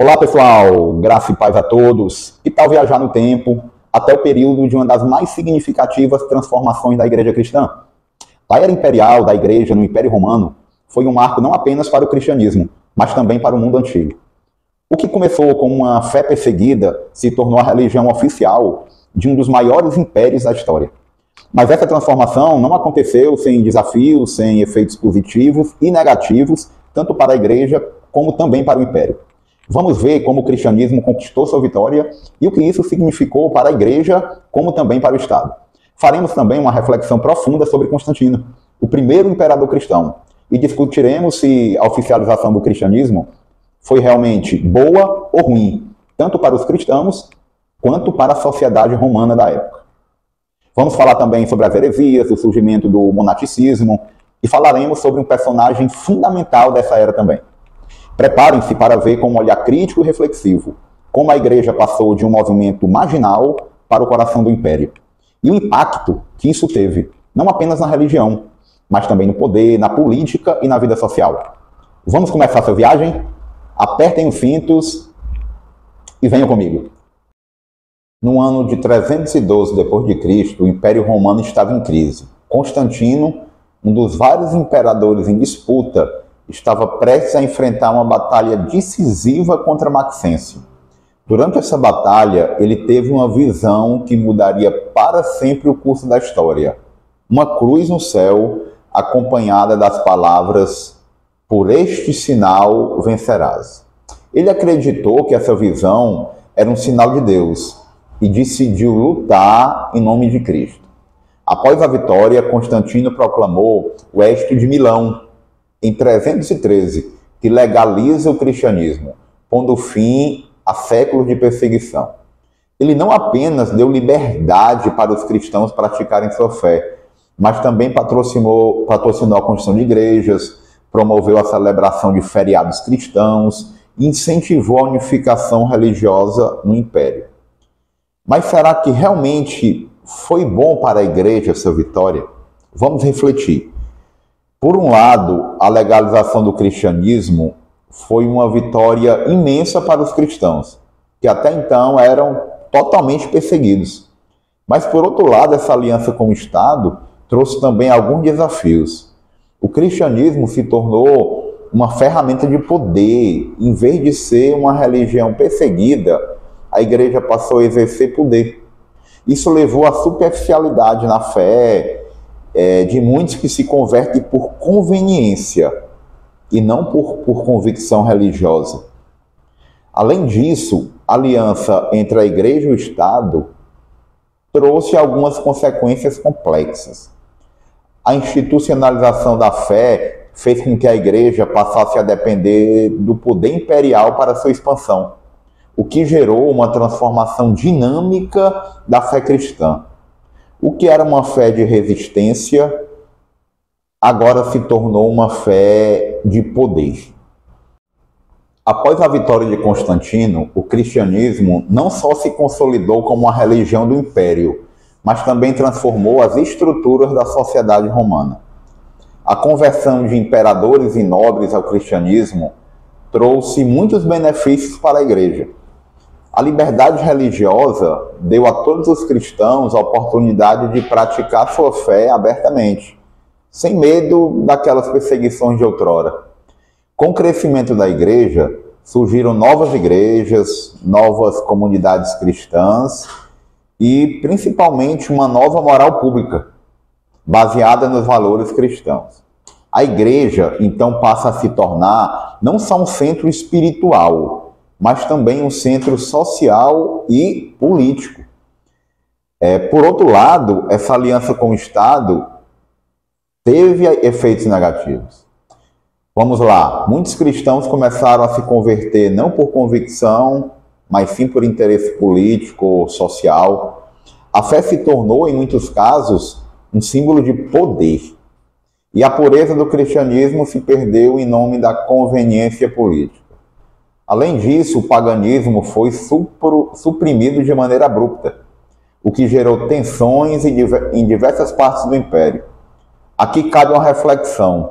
Olá pessoal, graça e paz a todos. Que tal viajar no tempo até o período de uma das mais significativas transformações da igreja cristã? A era imperial da igreja no Império Romano foi um marco não apenas para o cristianismo, mas também para o mundo antigo. O que começou como uma fé perseguida se tornou a religião oficial de um dos maiores impérios da história. Mas essa transformação não aconteceu sem desafios, sem efeitos positivos e negativos, tanto para a igreja como também para o império. Vamos ver como o cristianismo conquistou sua vitória e o que isso significou para a igreja, como também para o Estado. Faremos também uma reflexão profunda sobre Constantino, o primeiro imperador cristão, e discutiremos se a oficialização do cristianismo foi realmente boa ou ruim, tanto para os cristãos quanto para a sociedade romana da época. Vamos falar também sobre as heresias, o surgimento do monasticismo, e falaremos sobre um personagem fundamental dessa era também. Preparem-se para ver com um olhar crítico e reflexivo como a igreja passou de um movimento marginal para o coração do império. E o impacto que isso teve, não apenas na religião, mas também no poder, na política e na vida social. Vamos começar essa viagem? Apertem os cintos e venham comigo. No ano de 312 d.C., o Império Romano estava em crise. Constantino, um dos vários imperadores em disputa, estava prestes a enfrentar uma batalha decisiva contra Maxêncio. Durante essa batalha, ele teve uma visão que mudaria para sempre o curso da história. Uma cruz no céu, acompanhada das palavras: "Por este sinal vencerás". Ele acreditou que essa visão era um sinal de Deus e decidiu lutar em nome de Cristo. Após a vitória, Constantino proclamou o Edito de Milão, em 313, que legaliza o cristianismo, pondo fim a séculos de perseguição. Ele não apenas deu liberdade para os cristãos praticarem sua fé, mas também patrocinou a construção de igrejas, promoveu a celebração de feriados cristãos e incentivou a unificação religiosa no império. Mas será que realmente foi bom para a igreja essa vitória? Vamos refletir. Por um lado, a legalização do cristianismo foi uma vitória imensa para os cristãos, que até então eram totalmente perseguidos. Mas, por outro lado, essa aliança com o Estado trouxe também alguns desafios. O cristianismo se tornou uma ferramenta de poder. Em vez de ser uma religião perseguida, a igreja passou a exercer poder. Isso levou à superficialidade na fé, de muitos que se convertem por conveniência e não por convicção religiosa. Além disso, a aliança entre a igreja e o Estado trouxe algumas consequências complexas. A institucionalização da fé fez com que a igreja passasse a depender do poder imperial para sua expansão, o que gerou uma transformação dinâmica da fé cristã. O que era uma fé de resistência, agora se tornou uma fé de poder. Após a vitória de Constantino, o cristianismo não só se consolidou como uma religião do império, mas também transformou as estruturas da sociedade romana. A conversão de imperadores e nobres ao cristianismo trouxe muitos benefícios para a igreja. A liberdade religiosa deu a todos os cristãos a oportunidade de praticar sua fé abertamente, sem medo daquelas perseguições de outrora. Com o crescimento da igreja, surgiram novas igrejas, novas comunidades cristãs e, principalmente, uma nova moral pública, baseada nos valores cristãos. A igreja, então, passa a se tornar não só um centro espiritual, mas também um centro social e político. Por outro lado, essa aliança com o Estado teve efeitos negativos. Vamos lá, muitos cristãos começaram a se converter não por convicção, mas sim por interesse político ou social. A fé se tornou, em muitos casos, um símbolo de poder. E a pureza do cristianismo se perdeu em nome da conveniência política. Além disso, o paganismo foi suprimido de maneira abrupta, o que gerou tensões em diversas partes do império. Aqui cabe uma reflexão.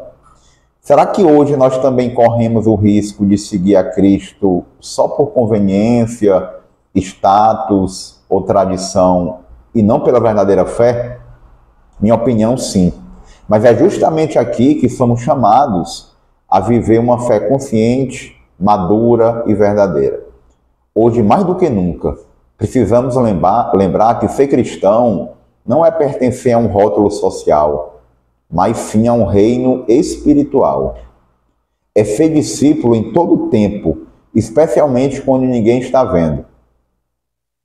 Será que hoje nós também corremos o risco de seguir a Cristo só por conveniência, status ou tradição e não pela verdadeira fé? Minha opinião, sim. Mas é justamente aqui que somos chamados a viver uma fé consciente, madura e verdadeira. Hoje, mais do que nunca, precisamos lembrar que ser cristão não é pertencer a um rótulo social, mas sim a um reino espiritual. É ser discípulo em todo o tempo, especialmente quando ninguém está vendo.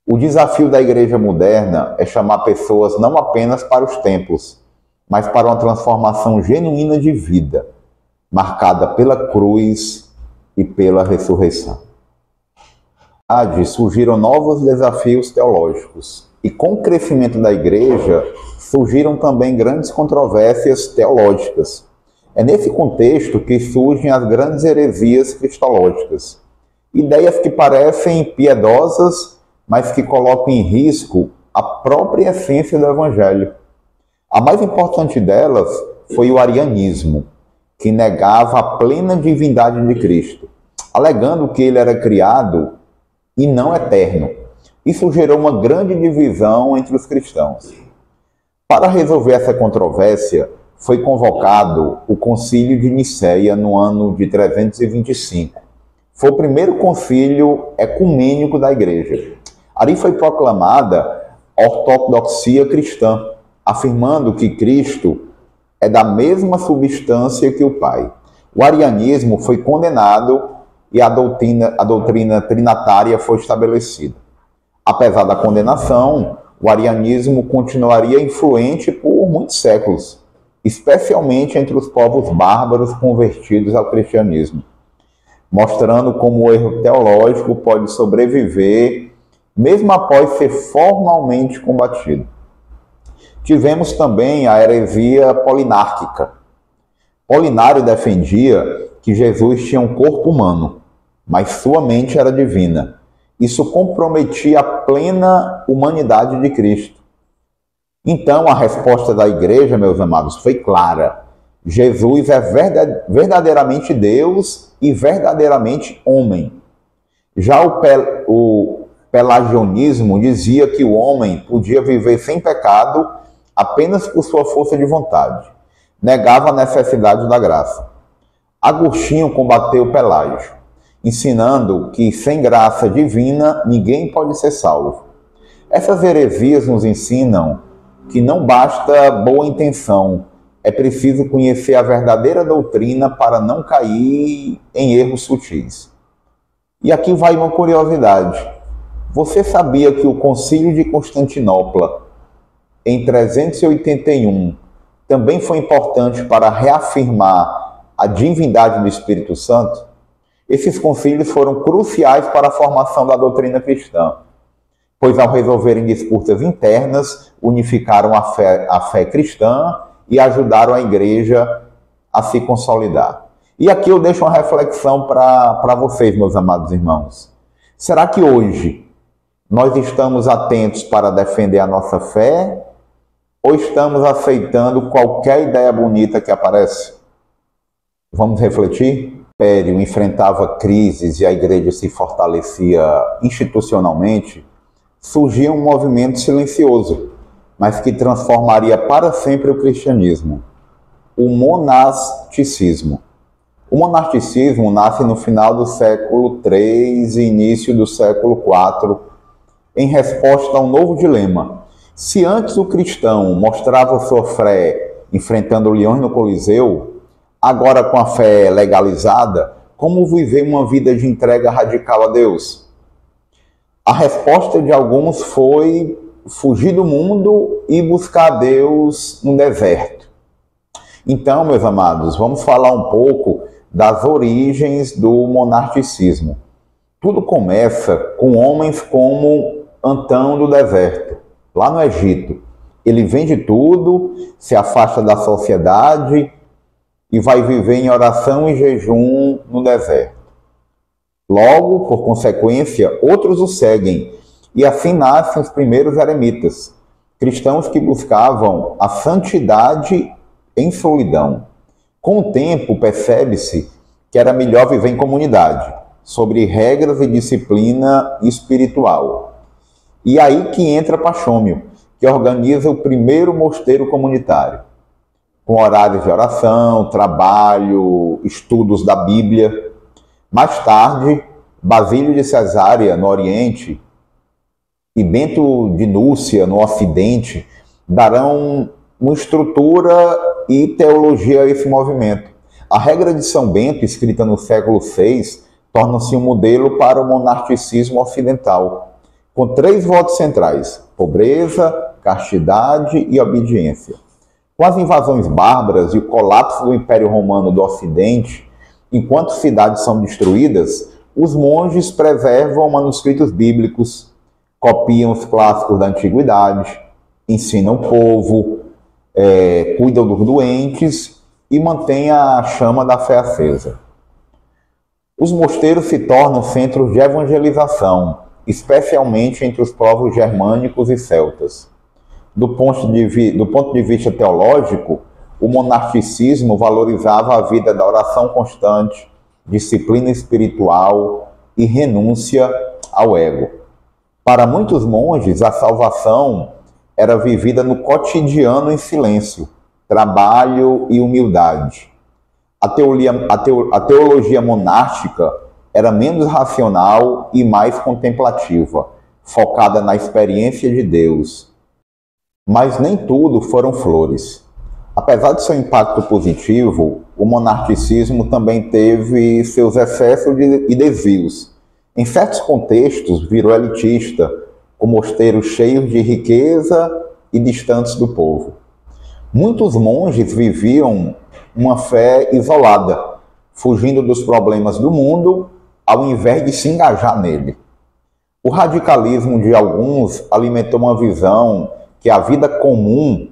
O desafio da igreja moderna é chamar pessoas não apenas para os templos, mas para uma transformação genuína de vida, marcada pela cruz e pela ressurreição. Surgiram novos desafios teológicos e com o crescimento da igreja surgiram também grandes controvérsias teológicas. É nesse contexto que surgem as grandes heresias cristológicas, ideias que parecem piedosas, mas que colocam em risco a própria essência do evangelho. A mais importante delas foi o arianismo, que negava a plena divindade de Cristo, alegando que ele era criado e não eterno. Isso gerou uma grande divisão entre os cristãos. Para resolver essa controvérsia, foi convocado o Concílio de Nicéia no ano de 325. Foi o primeiro concílio ecumênico da igreja. Ali foi proclamada a ortodoxia cristã, afirmando que Cristo é da mesma substância que o Pai. O arianismo foi condenado e a doutrina trinatária foi estabelecida. Apesar da condenação, o arianismo continuaria influente por muitos séculos, especialmente entre os povos bárbaros convertidos ao cristianismo, mostrando como o erro teológico pode sobreviver mesmo após ser formalmente combatido. Tivemos também a heresia polinárquica. Polinário defendia que Jesus tinha um corpo humano, mas sua mente era divina. Isso comprometia a plena humanidade de Cristo. Então, a resposta da igreja, meus amados, foi clara. Jesus é verdadeiramente Deus e verdadeiramente homem. Já o pelagionismo dizia que o homem podia viver sem pecado apenas por sua força de vontade. Negava a necessidade da graça. Agostinho combateu Pelágio, ensinando que sem graça divina ninguém pode ser salvo. Essas heresias nos ensinam que não basta boa intenção, é preciso conhecer a verdadeira doutrina para não cair em erros sutis. E aqui vai uma curiosidade. Você sabia que o Concílio de Constantinopla, em 381, também foi importante para reafirmar a divindade do Espírito Santo? Esses concílios foram cruciais para a formação da doutrina cristã, pois ao resolverem disputas internas, unificaram a fé cristã e ajudaram a igreja a se consolidar. E aqui eu deixo uma reflexão para vocês, meus amados irmãos. Será que hoje nós estamos atentos para defender a nossa fé ou estamos aceitando qualquer ideia bonita que aparece? Vamos refletir? O Império enfrentava crises e a igreja se fortalecia institucionalmente, surgia um movimento silencioso, mas que transformaria para sempre o cristianismo: o monasticismo. O monasticismo nasce no final do século III e início do século IV, em resposta a um novo dilema. Se antes o cristão mostrava sua fé enfrentando leões no Coliseu, agora com a fé legalizada, como viver uma vida de entrega radical a Deus? A resposta de alguns foi fugir do mundo e buscar a Deus no deserto. Então, meus amados, vamos falar um pouco das origens do monasticismo. Tudo começa com homens como Antão do deserto, lá no Egito. Ele vende tudo, se afasta da sociedade e vai viver em oração e jejum no deserto. Logo, por consequência, outros o seguem, e assim nascem os primeiros eremitas, cristãos que buscavam a santidade em solidão. Com o tempo, percebe-se que era melhor viver em comunidade, sobre regras e disciplina espiritual. E aí que entra Pachômio, que organiza o primeiro mosteiro comunitário, com horários de oração, trabalho, estudos da Bíblia. Mais tarde, Basílio de Cesárea, no Oriente, e Bento de Núcia, no Ocidente, darão uma estrutura e teologia a esse movimento. A regra de São Bento, escrita no século VI, torna-se um modelo para o monasticismo ocidental, com 3 votos centrais: pobreza, castidade e obediência. Com as invasões bárbaras e o colapso do Império Romano do Ocidente, enquanto cidades são destruídas, os monges preservam manuscritos bíblicos, copiam os clássicos da antiguidade, ensinam o povo, cuidam dos doentes e mantêm a chama da fé acesa. Os mosteiros se tornam centros de evangelização, especialmente entre os povos germânicos e celtas. Do ponto de vista teológico, o monasticismo valorizava a vida da oração constante, disciplina espiritual e renúncia ao ego. Para muitos monges, a salvação era vivida no cotidiano em silêncio, trabalho e humildade. A teologia monástica era menos racional e mais contemplativa, focada na experiência de Deus. Mas nem tudo foram flores. Apesar de seu impacto positivo, o monasticismo também teve seus excessos e desvios. Em certos contextos, virou elitista, com mosteiros cheios de riqueza e distantes do povo. Muitos monges viviam uma fé isolada, fugindo dos problemas do mundo, ao invés de se engajar nele. O radicalismo de alguns alimentou uma visão que a vida comum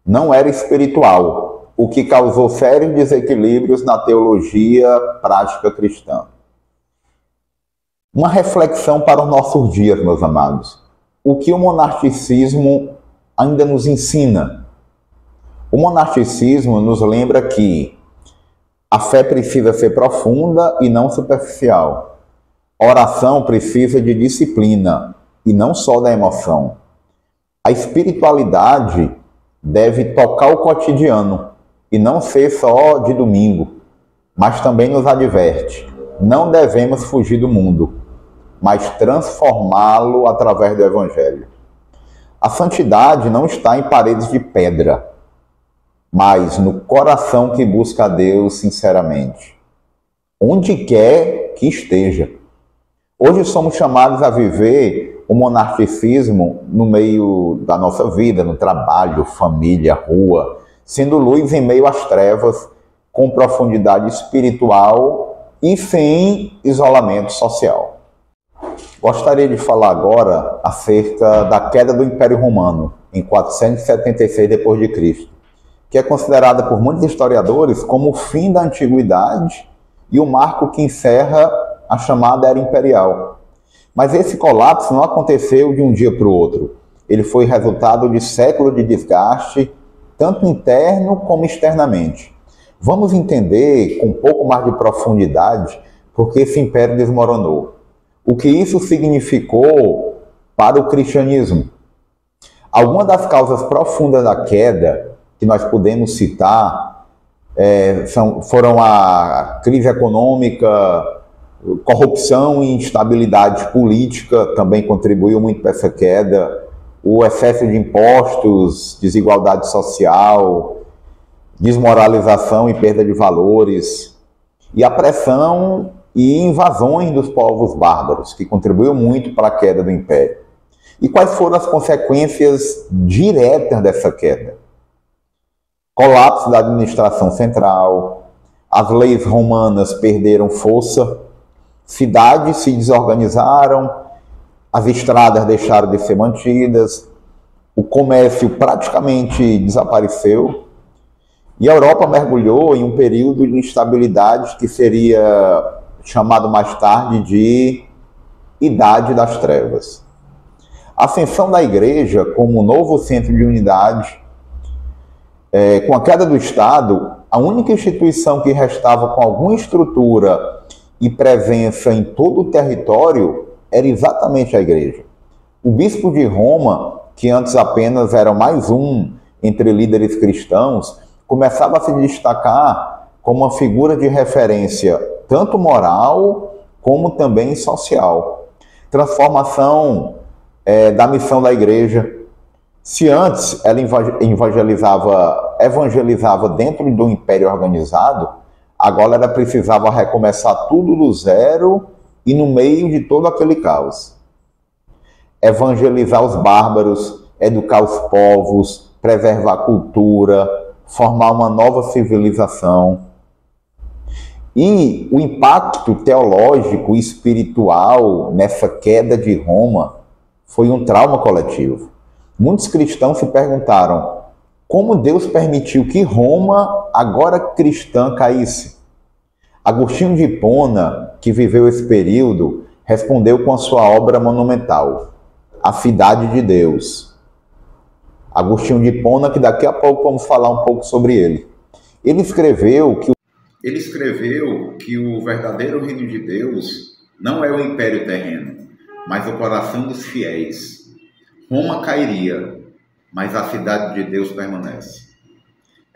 não era espiritual, o que causou sérios desequilíbrios na teologia prática cristã. Uma reflexão para os nossos dias, meus amados. O que o monasticismo ainda nos ensina? O monasticismo nos lembra que a fé precisa ser profunda e não superficial. A oração precisa de disciplina e não só da emoção. A espiritualidade deve tocar o cotidiano e não ser só de domingo, mas também nos adverte: não devemos fugir do mundo, mas transformá-lo através do Evangelho. A santidade não está em paredes de pedra, mas no coração que busca a Deus sinceramente, onde quer que esteja. Hoje somos chamados a viver o monasticismo no meio da nossa vida, no trabalho, família, rua, sendo luz em meio às trevas, com profundidade espiritual e sem isolamento social. Gostaria de falar agora acerca da queda do Império Romano, em 476 d.C., que é considerada por muitos historiadores como o fim da antiguidade e o marco que encerra a chamada Era Imperial. Mas esse colapso não aconteceu de um dia para o outro. Ele foi resultado de séculos de desgaste, tanto interno como externamente. Vamos entender com um pouco mais de profundidade por que esse império desmoronou. O que isso significou para o cristianismo. Algumas das causas profundas da queda que nós podemos citar foram a crise econômica, corrupção e instabilidade política também contribuiu muito para essa queda, o excesso de impostos, desigualdade social, desmoralização e perda de valores, e a pressão e invasões dos povos bárbaros, que contribuiu muito para a queda do Império. E quais foram as consequências diretas dessa queda? Colapso da administração central, as leis romanas perderam força, cidades se desorganizaram, as estradas deixaram de ser mantidas, o comércio praticamente desapareceu e a Europa mergulhou em um período de instabilidade que seria chamado mais tarde de Idade das Trevas. A ascensão da Igreja como novo centro de unidade, com a queda do Estado, a única instituição que restava com alguma estrutura e presença em todo o território era exatamente a igreja. O bispo de Roma, que antes apenas era mais um entre líderes cristãos, começava a se destacar como uma figura de referência tanto moral como também social. Transformação da missão da igreja. Se antes ela evangelizava dentro do império organizado, agora ela precisava recomeçar tudo do zero e no meio de todo aquele caos. Evangelizar os bárbaros, educar os povos, preservar a cultura, formar uma nova civilização. E o impacto teológico e espiritual nessa queda de Roma foi um trauma coletivo. Muitos cristãos se perguntaram como Deus permitiu que Roma, agora cristã, caísse. Agostinho de Hipona, que viveu esse período, respondeu com a sua obra monumental, A Cidade de Deus. Agostinho de Hipona, que daqui a pouco vamos falar um pouco sobre ele. Ele escreveu que o verdadeiro reino de Deus não é o império terreno, mas o coração dos fiéis. Roma cairia, mas a cidade de Deus permanece.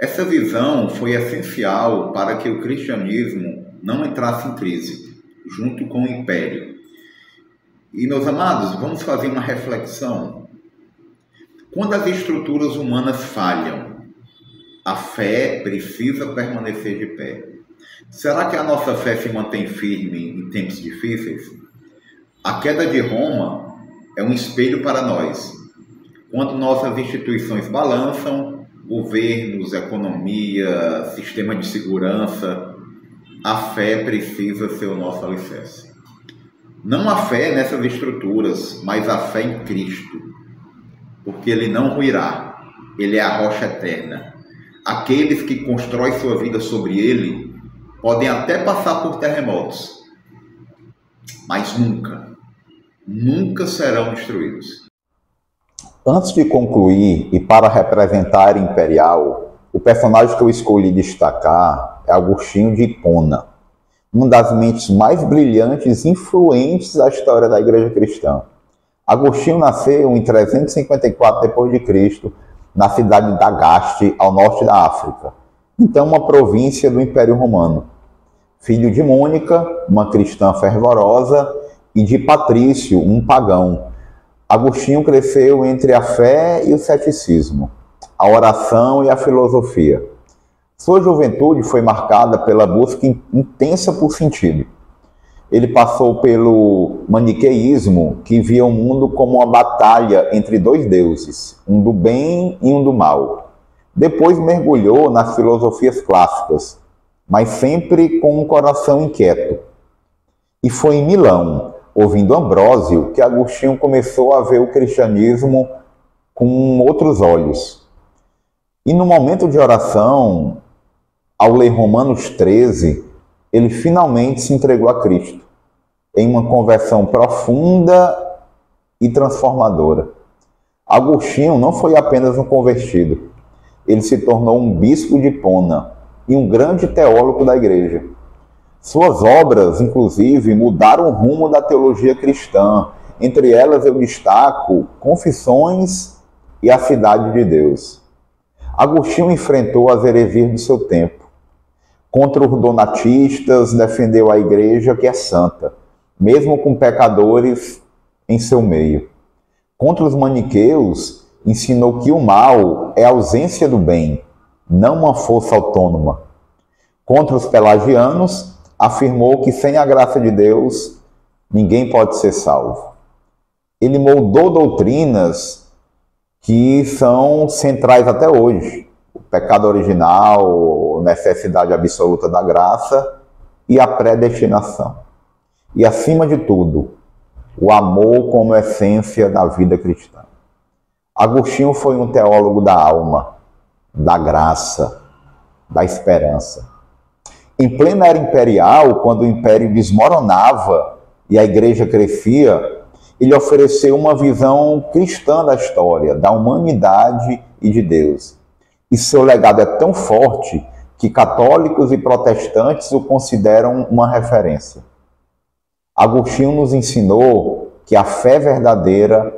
Essa visão foi essencial para que o cristianismo não entrasse em crise, junto com o império. E, meus amados, vamos fazer uma reflexão. Quando as estruturas humanas falham, a fé precisa permanecer de pé. Será que a nossa fé se mantém firme em tempos difíceis? A queda de Roma é um espelho para nós. Quando nossas instituições balançam, governos, economia, sistema de segurança, a fé precisa ser o nosso alicerce. Não a fé nessas estruturas, mas a fé em Cristo. Porque Ele não ruirá. Ele é a rocha eterna. Aqueles que constroem sua vida sobre Ele podem até passar por terremotos, mas nunca serão destruídos. Antes de concluir, e para representar a Imperial, o personagem que eu escolhi destacar é Agostinho de Hipona, uma das mentes mais brilhantes e influentes da história da Igreja Cristã. Agostinho nasceu em 354 d.C., na cidade de Agaste, ao norte da África, então uma província do Império Romano. Filho de Mônica, uma cristã fervorosa, e de Patrício, um pagão. Agostinho cresceu entre a fé e o ceticismo, a oração e a filosofia. Sua juventude foi marcada pela busca intensa por sentido. Ele passou pelo maniqueísmo, que via o mundo como uma batalha entre dois deuses, um do bem e um do mal. Depois mergulhou nas filosofias clássicas, mas sempre com um coração inquieto. E foi em Milão, ouvindo Ambrósio, que Agostinho começou a ver o cristianismo com outros olhos. E no momento de oração, ao ler Romanos 13, ele finalmente se entregou a Cristo, em uma conversão profunda e transformadora. Agostinho não foi apenas um convertido, ele se tornou um bispo de Hipona e um grande teólogo da igreja. Suas obras, inclusive, mudaram o rumo da teologia cristã. Entre elas eu destaco Confissões e A Cidade de Deus. Agostinho enfrentou as heresias do seu tempo. Contra os donatistas, defendeu a igreja que é santa, mesmo com pecadores em seu meio. Contra os maniqueus, ensinou que o mal é a ausência do bem, não uma força autônoma. Contra os pelagianos, afirmou que sem a graça de Deus, ninguém pode ser salvo. Ele moldou doutrinas que são centrais até hoje. O pecado original, a necessidade absoluta da graça e a predestinação. E, acima de tudo, o amor como essência da vida cristã. Agostinho foi um teólogo da alma, da graça, da esperança. Em plena era imperial, quando o império desmoronava e a igreja crescia, ele ofereceu uma visão cristã da história, da humanidade e de Deus. E seu legado é tão forte que católicos e protestantes o consideram uma referência. Agostinho nos ensinou que a fé verdadeira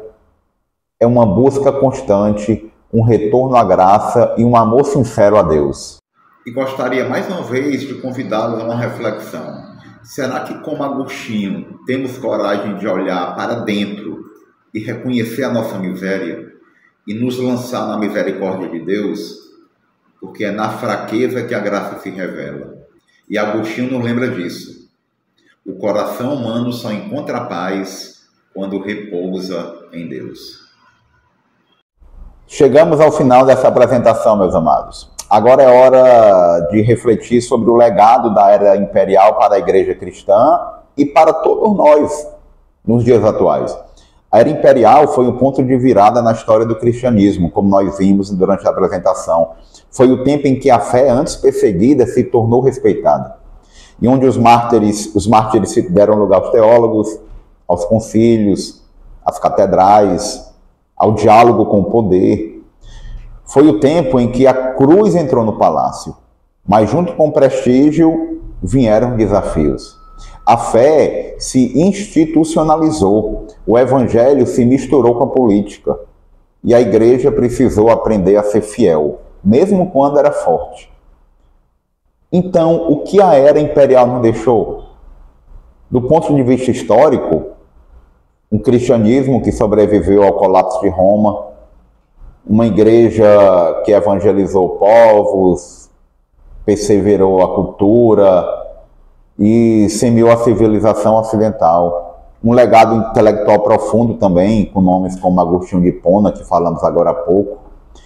é uma busca constante, um retorno à graça e um amor sincero a Deus. E gostaria mais uma vez de convidá-los a uma reflexão. Será que, como Agostinho, temos coragem de olhar para dentro e reconhecer a nossa miséria e nos lançar na misericórdia de Deus? Porque é na fraqueza que a graça se revela. E Agostinho nos lembra disso. O coração humano só encontra paz quando repousa em Deus. Chegamos ao final dessa apresentação, meus amados. Agora é hora de refletir sobre o legado da era imperial para a igreja cristã e para todos nós nos dias atuais. A era imperial foi um ponto de virada na história do cristianismo, como nós vimos durante a apresentação. Foi o tempo em que a fé, antes perseguida, se tornou respeitada. E onde os mártires se deram lugar aos teólogos, aos concílios, às catedrais, ao diálogo com o poder. Foi o tempo em que a cruz entrou no palácio, mas junto com o prestígio vieram desafios. A fé se institucionalizou, o evangelho se misturou com a política e a igreja precisou aprender a ser fiel, mesmo quando era forte. Então, o que a era imperial não deixou? Do ponto de vista histórico, um cristianismo que sobreviveu ao colapso de Roma, uma igreja que evangelizou povos, perseverou a cultura e semeou a civilização ocidental. Um legado intelectual profundo também, com nomes como Agostinho de Hipona, que falamos agora há pouco,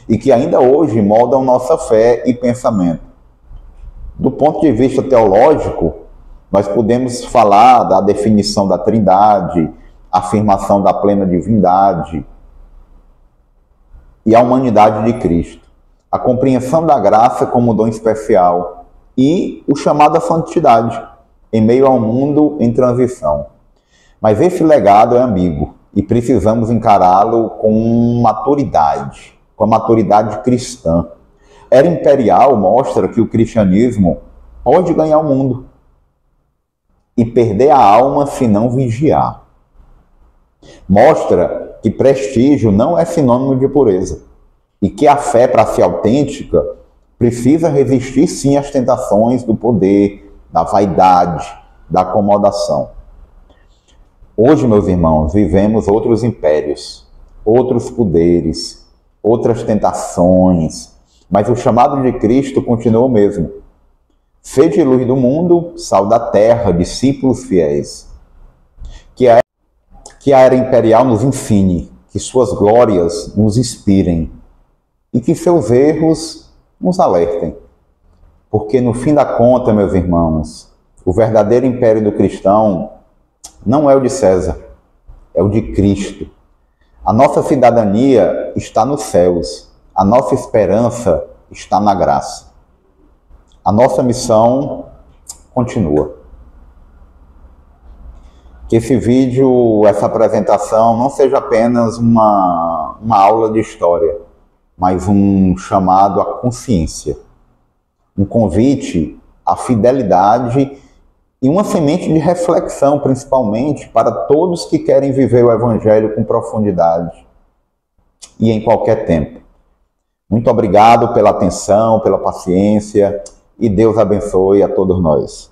e que ainda hoje moldam nossa fé e pensamento. Do ponto de vista teológico, nós podemos falar da definição da Trindade, afirmação da plena divindade e a humanidade de Cristo, a compreensão da graça como dom especial e o chamado à santidade em meio ao mundo em transição. Mas esse legado é ambíguo e precisamos encará-lo com maturidade, com a maturidade cristã. A era imperial mostra que o cristianismo pode ganhar o mundo e perder a alma se não vigiar. Mostra que prestígio não é sinônimo de pureza e que a fé, para ser autêntica, precisa resistir sim às tentações do poder, da vaidade, da acomodação. Hoje, meus irmãos, vivemos outros impérios, outros poderes, outras tentações, mas o chamado de Cristo continua o mesmo. Sede luz do mundo, sal da terra, discípulos fiéis. Que a era imperial nos ensine, que suas glórias nos inspirem e que seus erros nos alertem. Porque no fim da conta, meus irmãos, o verdadeiro império do cristão não é o de César, é o de Cristo. A nossa cidadania está nos céus, a nossa esperança está na graça. A nossa missão continua. Que esse vídeo, essa apresentação, não seja apenas uma aula de história, mas um chamado à consciência, um convite à fidelidade e uma semente de reflexão, principalmente, para todos que querem viver o Evangelho com profundidade e em qualquer tempo. Muito obrigado pela atenção, pela paciência e Deus abençoe a todos nós.